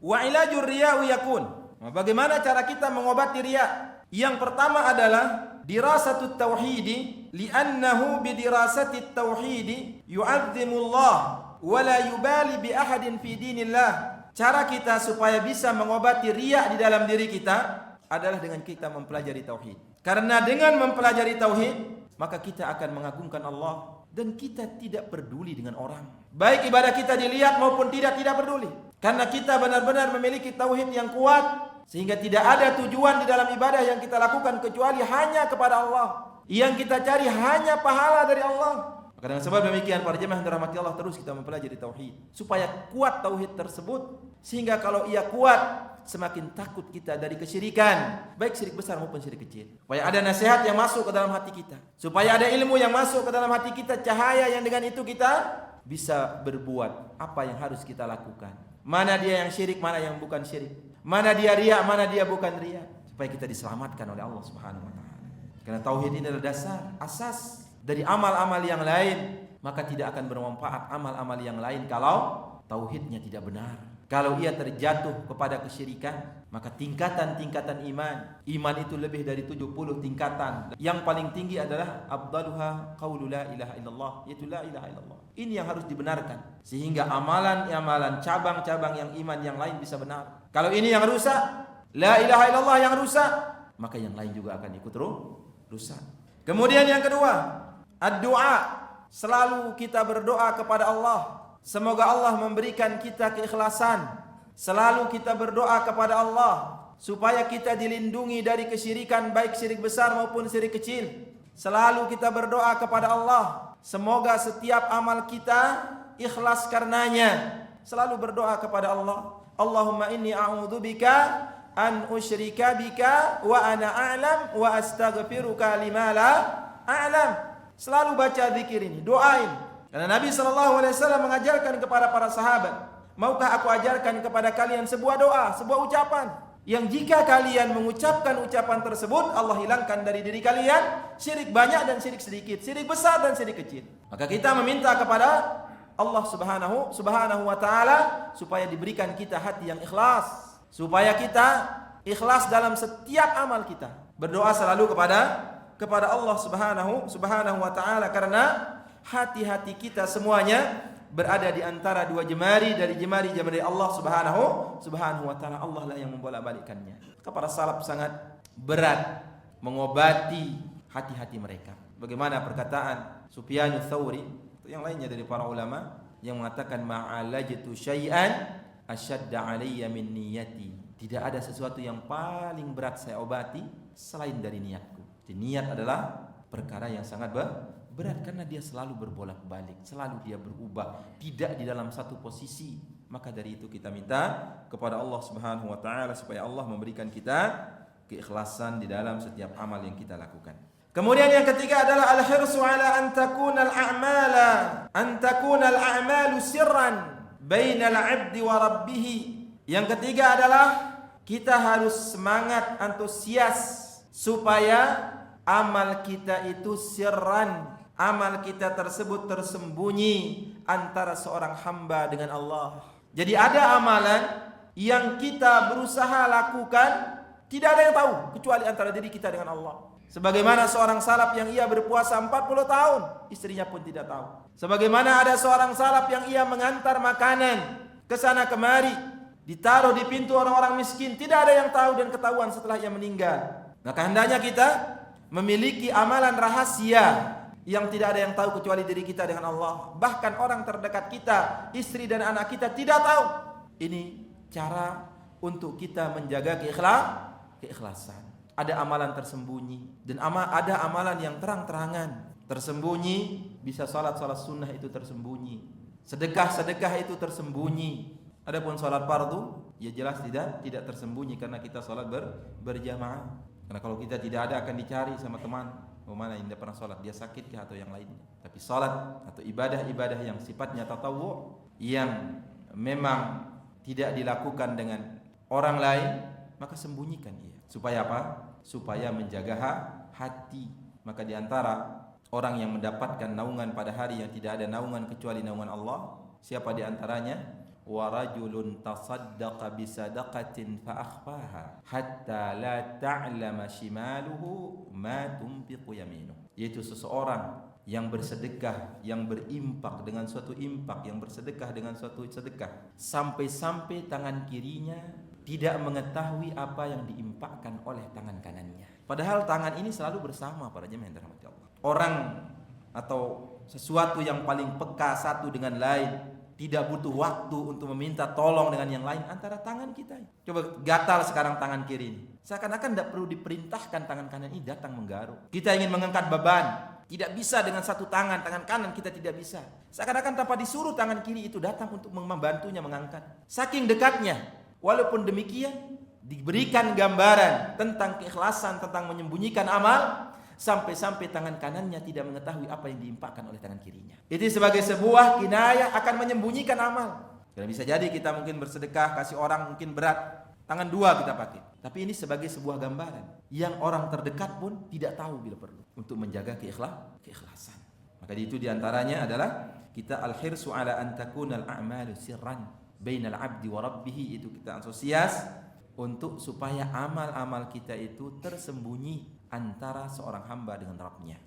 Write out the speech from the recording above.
Wa ilajur riya'u yakun. Bagaimana cara kita mengobati riya? Yang pertama adalah dirasatut tauhidi, li'annahu bidirasati tauhidi yu'azzimullah wa la yubali bi ahadin fi dinillah. Cara kita supaya bisa mengobati riya di dalam diri kita adalah dengan kita mempelajari tauhid. Karena dengan mempelajari tauhid, maka kita akan mengagungkan Allah dan kita tidak peduli dengan orang. Baik ibadah kita dilihat maupun tidak peduli. Karena kita benar-benar memiliki tauhid yang kuat, sehingga tidak ada tujuan di dalam ibadah yang kita lakukan kecuali hanya kepada Allah. Yang kita cari hanya pahala dari Allah. Maka dengan sebab demikian para jemaah yang dirahmati Allah, terus kita mempelajari tauhid supaya kuat tauhid tersebut, sehingga kalau ia kuat semakin takut kita dari kesyirikan, baik syirik besar maupun syirik kecil. Supaya ada nasihat yang masuk ke dalam hati kita, supaya ada ilmu yang masuk ke dalam hati kita, cahaya yang dengan itu kita bisa berbuat apa yang harus kita lakukan. Mana dia yang syirik, mana yang bukan syirik, mana dia riya, mana dia bukan riya, supaya kita diselamatkan oleh Allah Subhanahu wa taala. Karena tauhid ini adalah dasar, asas dari amal-amal yang lain, maka tidak akan bermanfaat amal-amal yang lain kalau tauhidnya tidak benar. Kalau ia terjatuh kepada kesyirikan, maka tingkatan-tingkatan iman itu lebih dari 70 tingkatan. Yang paling tinggi adalah afdaluha qaulu la ilaha illallah, yaitu la ilaha illallah. Ini yang harus dibenarkan sehingga amalan-amalan cabang-cabang yang iman yang lain bisa benar. Kalau ini yang rusak, la ilaha illallah yang rusak, maka yang lain juga akan ikut rusak. Kemudian yang kedua, ad-du'a. Selalu kita berdoa kepada Allah. Semoga Allah memberikan kita keikhlasan. Selalu kita berdoa kepada Allah supaya kita dilindungi dari kesyirikan, baik syirik besar maupun syirik kecil. Selalu kita berdoa kepada Allah, semoga setiap amal kita ikhlas karenanya. Selalu berdoa kepada Allah, Allahumma inni a'udzubika an usyrika bika wa ana a'lam wa astaghfiruka lima la a'lam. Selalu baca zikir ini, doain. Karena Nabi SAW mengajarkan kepada para sahabat, maukah aku ajarkan kepada kalian sebuah doa, sebuah ucapan, yang jika kalian mengucapkan ucapan tersebut, Allah hilangkan dari diri kalian syirik banyak dan syirik sedikit, syirik besar dan syirik kecil. Maka kita meminta kepada Allah subhanahu wa ta'ala supaya diberikan kita hati yang ikhlas, supaya kita ikhlas dalam setiap amal kita. Berdoa selalu kepada Allah subhanahu wa ta'ala, karena hati-hati kita semuanya berada di antara dua jemari dari jemari-jemari Allah subhanahu wa ta'ala. Allah lah yang membolak-balikkannya. Para salaf sangat berat mengobati hati-hati mereka. Bagaimana perkataan Sufyan Ats-Tsauri, yang lainnya dari para ulama, yang mengatakan ma'alajtu syai'an asyadda 'alayya min niyati. Tidak ada sesuatu yang paling berat saya obati selain dari niatku. Jadi niat adalah perkara yang sangat berat, karena dia selalu berbolak-balik, selalu dia berubah, tidak di dalam satu posisi. Maka dari itu kita minta kepada Allah Subhanahu wa taala supaya Allah memberikan kita keikhlasan di dalam setiap amal yang kita lakukan. Kemudian yang ketiga adalah al-hirsu ala an takuna al-a'malu sirran bainal 'abdi wa rabbih. Yang ketiga adalah kita harus semangat, antusias supaya amal kita itu sirran, amal kita tersebut tersembunyi antara seorang hamba dengan Allah. Jadi ada amalan yang kita berusaha lakukan, tidak ada yang tahu kecuali antara diri kita dengan Allah. Sebagaimana seorang salaf yang ia berpuasa 40 tahun, istrinya pun tidak tahu. Sebagaimana ada seorang salaf yang ia mengantar makanan ke sana kemari, ditaruh di pintu orang-orang miskin, tidak ada yang tahu dan ketahuan setelah ia meninggal. Maka hendaknya kita memiliki amalan rahasia yang tidak ada yang tahu kecuali diri kita dengan Allah. Bahkan orang terdekat kita, istri dan anak kita tidak tahu. Ini cara untuk kita menjaga keikhlasan. Ada amalan tersembunyi dan ada amalan yang terang-terangan. Tersembunyi, bisa salat sunnah itu tersembunyi. Sedekah itu tersembunyi. Adapun salat fardu, ya jelas tidak tersembunyi karena kita salat berjamaah. Karena kalau kita tidak ada akan dicari sama teman, mana yang tidak pernah sholat, dia sakit kah atau yang lainnya. Tapi sholat atau ibadah-ibadah yang sifatnya tatawwu, yang memang tidak dilakukan dengan orang lain, maka sembunyikan ia. Supaya apa? Supaya menjaga hati. Maka diantara orang yang mendapatkan naungan pada hari yang tidak ada naungan kecuali naungan Allah, siapa diantaranya? wa rajulun tasaddaqa bi sadaqatin fa akhfaha hatta la ta'lama shimaluhu ma tunfiqu yaminuhu. Yaitu seseorang yang bersedekah, yang berimpak dengan suatu impak, yang bersedekah dengan suatu sedekah, sampai-sampai tangan kirinya tidak mengetahui apa yang diimpakkan oleh tangan kanannya. Padahal tangan ini selalu bersama para jemaah yang dirahmati Allah. Orang atau sesuatu yang paling peka satu dengan lain, tidak butuh waktu untuk meminta tolong dengan yang lain antara tangan kita. Coba gatal sekarang tangan kiri ini. Seakan-akan tidak perlu diperintahkan tangan kanan ini datang menggaruk. Kita ingin mengangkat beban, tidak bisa dengan satu tangan kanan kita tidak bisa. Seakan-akan tanpa disuruh tangan kiri itu datang untuk membantunya mengangkat. Saking dekatnya. Walaupun demikian diberikan gambaran tentang keikhlasan, tentang menyembunyikan amal, sampai-sampai tangan kanannya tidak mengetahui apa yang diimpakkan oleh tangan kirinya. Itu sebagai sebuah kinayah akan menyembunyikan amal. Dan bisa jadi kita mungkin bersedekah kasih orang mungkin berat, tangan dua kita pakai. Tapi ini sebagai sebuah gambaran yang orang terdekat pun tidak tahu bila perlu untuk menjaga keikhlasan. Maka itu diantaranya adalah kita al-hirsu ala an takunal a'malu sirran bainal abdi wa rabbih, itu kita antusias untuk supaya amal-amal kita itu tersembunyi antara seorang hamba dengan Rabbnya.